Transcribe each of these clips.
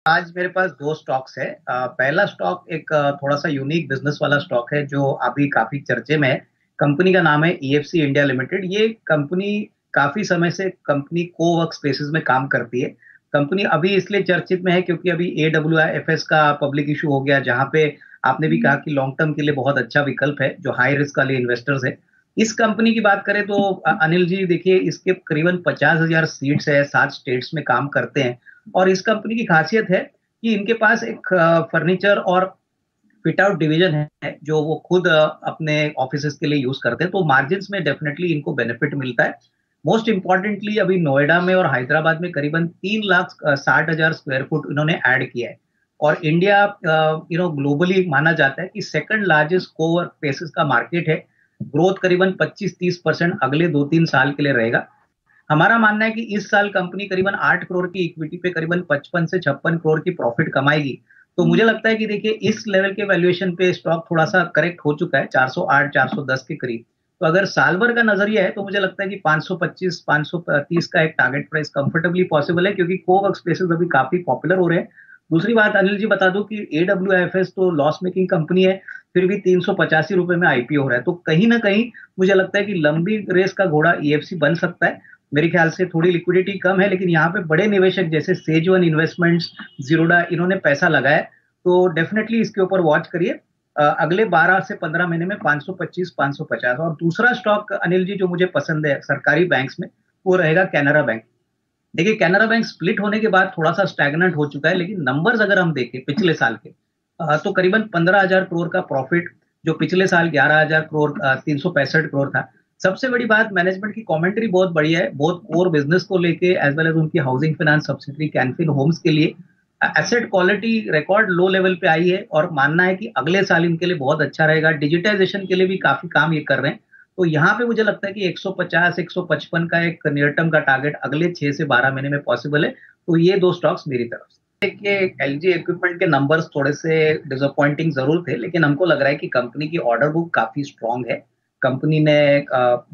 आज मेरे पास दो स्टॉक्स है। पहला स्टॉक एक थोड़ा सा यूनिक बिजनेस वाला स्टॉक है जो अभी काफी चर्चे में है। कंपनी का नाम है ईएफसी इंडिया लिमिटेड। ये कंपनी काफी समय से कंपनी को वर्क स्पेसेस में काम करती है। कंपनी अभी इसलिए चर्चित में है क्योंकि अभी AWFS का पब्लिक इशू हो गया, जहां पे आपने भी कहा कि लॉन्ग टर्म के लिए बहुत अच्छा विकल्प है जो हाई रिस्क वाले इन्वेस्टर्स है। इस कंपनी की बात करें तो अनिल जी देखिए, इसके करीबन 50,000 सीट्स है, 7 स्टेट्स में काम करते हैं। और इस कंपनी की खासियत है कि इनके पास एक फर्नीचर और फिट आउट डिवीजन है जो वो खुद अपने ऑफिसेज के लिए यूज करते हैं, तो मार्जिन में डेफिनेटली इनको बेनिफिट मिलता है। मोस्ट इंपॉर्टेंटली अभी नोएडा में और हैदराबाद में करीबन 3,60,000 स्क्वायर फुट इन्होंने ऐड किया है। और इंडिया ग्लोबली माना जाता है कि सेकंड लार्जेस्ट कोवर्क स्पेसेस का मार्केट है। ग्रोथ करीबन 25-30% अगले 2-3 साल के लिए रहेगा। हमारा मानना है कि इस साल कंपनी करीबन 8 करोड़ की इक्विटी पे करीबन 55 से 56 करोड़ की प्रॉफिट कमाएगी। तो मुझे लगता है कि देखिए, इस लेवल के वैल्यूएशन पे स्टॉक थोड़ा सा करेक्ट हो चुका है, 408 410 के करीब। तो अगर साल भर का नजरिया है तो मुझे लगता है कि 525 530 का एक टारगेट प्राइस कंफर्टेबली पॉसिबल है, क्योंकि को वर्क स्पेसेस अभी काफी पॉपुलर हो रहे हैं। दूसरी बात अनिल जी बता दूं कि AWFS तो लॉस मेकिंग कंपनी है, फिर भी 385 रुपए में आईपीओ हो रहा है। तो कहीं ना कहीं मुझे लगता है कि लंबी रेस का घोड़ा ईएफसी बन सकता है। मेरे ख्याल से थोड़ी लिक्विडिटी कम है, लेकिन यहाँ पे बड़े निवेशक जैसे सेज वन इन्वेस्टमेंट्स, जीरोडा, इन्होंने पैसा लगाया है। तो डेफिनेटली इसके ऊपर वॉच करिए। अगले 12 से 15 महीने में 525 550। और दूसरा स्टॉक अनिल जी जो मुझे पसंद है सरकारी बैंक्स में, वो रहेगा कैनरा बैंक। देखिए, कैनरा बैंक स्प्लिट होने के बाद थोड़ा सा स्टैग्नेंट हो चुका है, लेकिन नंबर्स अगर हम देखें पिछले साल के, तो करीबन 15,000 करोड़ का प्रॉफिट, जो पिछले साल 11,000 करोड़ 365 करोड़ था। सबसे बड़ी बात, मैनेजमेंट की कमेंट्री बहुत बढ़िया है, बहुत कोर बिजनेस को लेके एज वेल एज उनकी housing finance subsidiary Canfin Homes के लिए। Asset quality record low level पे आई है, और मानना है कि अगले साल इनके लिए बहुत अच्छा रहेगा। डिजिटाइजेशन के लिए भी काफी काम ये कर रहे हैं। तो यहाँ पे मुझे लगता है कि 150 155 का एक नियर टर्म का टारगेट अगले 6 से 12 महीने में पॉसिबल है। तो ये दो स्टॉक्स मेरी तरफ से। देखिए, एलजी इक्विपमेंट के नंबर्स थोड़े से डिसअपॉइंटिंग जरूर थे, लेकिन हमको लग रहा है कि कंपनी की ऑर्डर बुक काफी स्ट्रांग है। कंपनी ने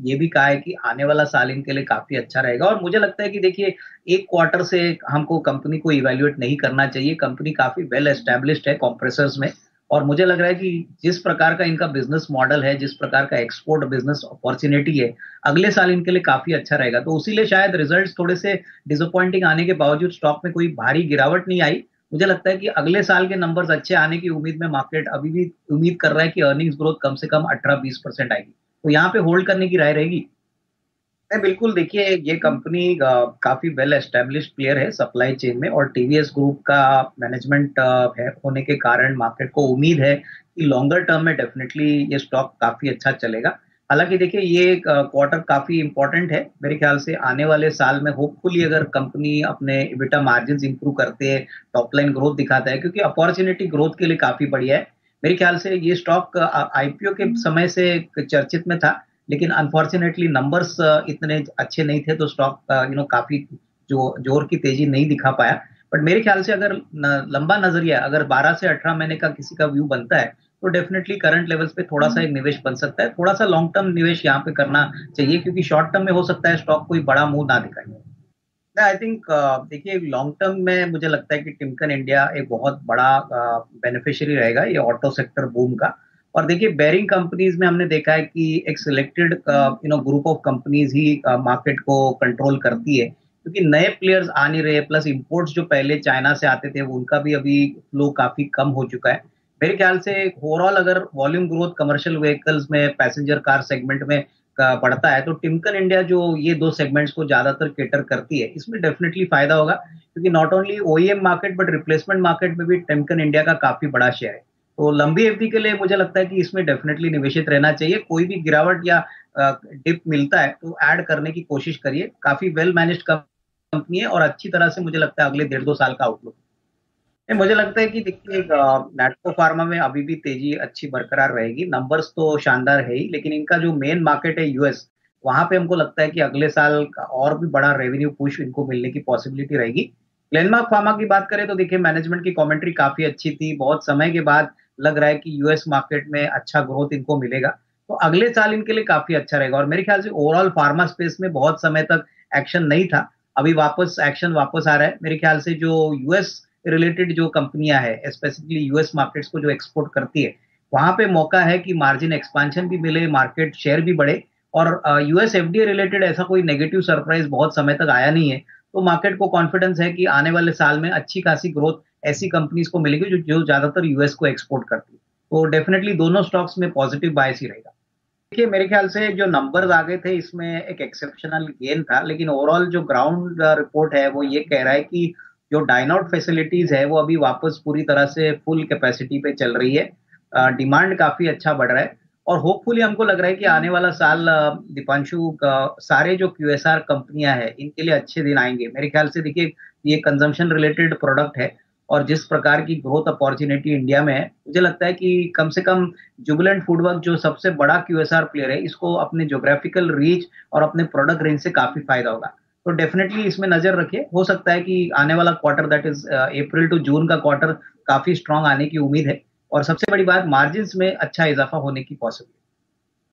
ये भी कहा है कि आने वाला साल इनके लिए काफी अच्छा रहेगा। और मुझे लगता है कि देखिए, एक क्वार्टर से हमको कंपनी को इवेल्युएट नहीं करना चाहिए। कंपनी काफी वेल एस्टेब्लिश्ड है कंप्रेसर्स में। और मुझे लग रहा है कि जिस प्रकार का इनका बिजनेस मॉडल है, जिस प्रकार का एक्सपोर्ट बिजनेस अपॉर्चुनिटी है, अगले साल इनके लिए काफी अच्छा रहेगा। तो उसी लिए शायद रिजल्ट्स थोड़े से डिसअपॉइंटिंग आने के बावजूद स्टॉक में कोई भारी गिरावट नहीं आई। मुझे लगता है कि अगले साल के नंबर्स अच्छे आने की उम्मीद में मार्केट अभी भी उम्मीद कर रहा है कि अर्निंग्स ग्रोथ कम से कम 18-20% आएगी। तो यहाँ पे होल्ड करने की राय रहेगी। नहीं, बिल्कुल। देखिए, ये कंपनी काफी वेल एस्टेब्लिश्ड प्लेयर है सप्लाई चेन में, और टीवीएस ग्रुप का मैनेजमेंट है होने के कारण मार्केट को उम्मीद है कि लॉन्गर टर्म में डेफिनेटली ये स्टॉक काफी अच्छा चलेगा। हालांकि देखिए, ये क्वार्टर काफी इंपॉर्टेंट है मेरे ख्याल से। आने वाले साल में होपफुली अगर कंपनी अपने इबिटा मार्जिन इंप्रूव करते हैं, टॉप लाइन ग्रोथ दिखाता है, क्योंकि अपॉर्चुनिटी ग्रोथ के लिए काफी बढ़िया है। मेरे ख्याल से ये स्टॉक आईपीओ के समय से चर्चित में था, लेकिन अनफॉर्चुनेटली नंबर्स इतने अच्छे नहीं थे, तो स्टॉक काफी जो जोर की तेजी नहीं दिखा पाया। बट मेरे ख्याल से अगर लंबा नजरिया, अगर 12 से 18 महीने का किसी का व्यू बनता है, तो डेफिनेटली करंट लेवल्स पे थोड़ा सा एक निवेश बन सकता है। थोड़ा सा लॉन्ग टर्म निवेश यहाँ पे करना चाहिए, क्योंकि शॉर्ट टर्म में हो सकता है स्टॉक कोई बड़ा मुंह ना दिखाए। आई थिंक देखिए, लॉन्ग टर्म में मुझे लगता है कि टिमकन इंडिया एक बहुत बड़ा बेनिफिशियरी रहेगा ये ऑटो सेक्टर बूम का। और देखिए, बेरिंग कंपनीज में हमने देखा है कि एक selected group of companies he market को कंट्रोल करती है, क्योंकि नए प्लेयर्स आ नहीं रहे। प्लस इंपोर्ट्स जो पहले चाइना से आते थे, उनका भी अभी फ्लो काफी कम हो चुका है। मेरे ख्याल से ओवरऑल अगर वॉल्यूम ग्रोथ कमर्शियल व्हीकल्स में, पैसेंजर कार सेगमेंट में का बढ़ता है, तो टिमकन इंडिया जो ये दो सेगमेंट्स को ज्यादातर केटर करती है, इसमें डेफिनेटली फायदा होगा, क्योंकि not only OEM market but replacement market में भी टिमकन इंडिया का काफी बड़ा शेयर है। तो लंबी अवधि के लिए मुझे लगता है कि इसमें डेफिनेटली निवेशित रहना चाहिए। कोई भी गिरावट या डिप मिलता है तो ऐड करने की कोशिश करिए। काफी वेल मैनेज्ड कंपनी है, और अच्छी तरह से मुझे लगता है अगले 1.5-2 साल का आउटलुक। नहीं, मुझे लगता है कि देखिए, नैटको फार्मा में अभी भी तेजी अच्छी बरकरार रहेगी। नंबर्स तो शानदार है ही, लेकिन इनका जो मेन मार्केट है यूएस, वहां पे हमको लगता है कि अगले साल का और भी बड़ा रेवेन्यू पुश इनको मिलने की पॉसिबिलिटी रहेगी। ग्लेनमार्क फार्मा की बात करें तो देखिए, मैनेजमेंट की कमेंट्री काफी अच्छी थी। बहुत समय के बाद लग रहा है कि यूएस मार्केट में अच्छा ग्रोथ इनको मिलेगा। तो अगले साल इनके लिए काफी अच्छा रहेगा। और मेरे ख्याल से ओवरऑल फार्मा स्पेस में बहुत समय तक एक्शन नहीं था, अभी वापस एक्शन वापस आ रहा है। मेरे ख्याल से जो यूएस रिलेटेड जो कंपनियां हैं, स्पेसिफिकली यूएस मार्केट्स को जो एक्सपोर्ट करती है, वहां पे मौका है कि मार्जिन एक्सपांशन भी मिले, मार्केट शेयर भी बढ़े। और यूएस एफडीए रिलेटेड ऐसा कोई नेगेटिव सरप्राइज बहुत समय तक आया नहीं है, तो मार्केट को कॉन्फिडेंस है कि आने वाले साल में अच्छी खासी ग्रोथ ऐसी कंपनीज को मिलेगी जो जो ज्यादातर यूएस को एक्सपोर्ट करती है। तो डेफिनेटली दोनों स्टॉक्स में पॉजिटिव बायस ही रहेगा। देखिए, मेरे ख्याल से जो नंबर्स आ गए थे इसमें एक एक्सेप्शनल गेन था, लेकिन ओवरऑल जो ग्राउंड रिपोर्ट है वो ये कह रहा है कि जो डाइनआउट फैसिलिटीज है वो अभी वापस पूरी तरह से फुल कैपेसिटी पे चल रही है। डिमांड काफी अच्छा बढ़ रहा है और होपफुली हमको लग रहा है कि आने वाला साल दीपांशु सारे जो क्यूएसआर कंपनियां हैं इनके लिए अच्छे दिन आएंगे। मेरे ख्याल से देखिए, ये कंजम्पशन रिलेटेड प्रोडक्ट है और जिस प्रकार की ग्रोथ अपॉर्चुनिटी इंडिया में है, मुझे लगता है कि कम से कम जुबिलेंट फूडवर्क जो सबसे बड़ा क्यूएसआर प्लेयर है, इसको अपने ज्योग्राफिकल रीच और अपने प्रोडक्ट रेंज से काफी फायदा होगा। तो डेफिनेटली इसमें नजर रखिए, हो सकता है कि आने वाला quarter, that is April to June का क्वार्टर, काफी स्ट्रांग आने की उम्मीद है और सबसे बड़ी बात, मार्जिन में अच्छा इजाफा होने की पॉसिबिलिटी।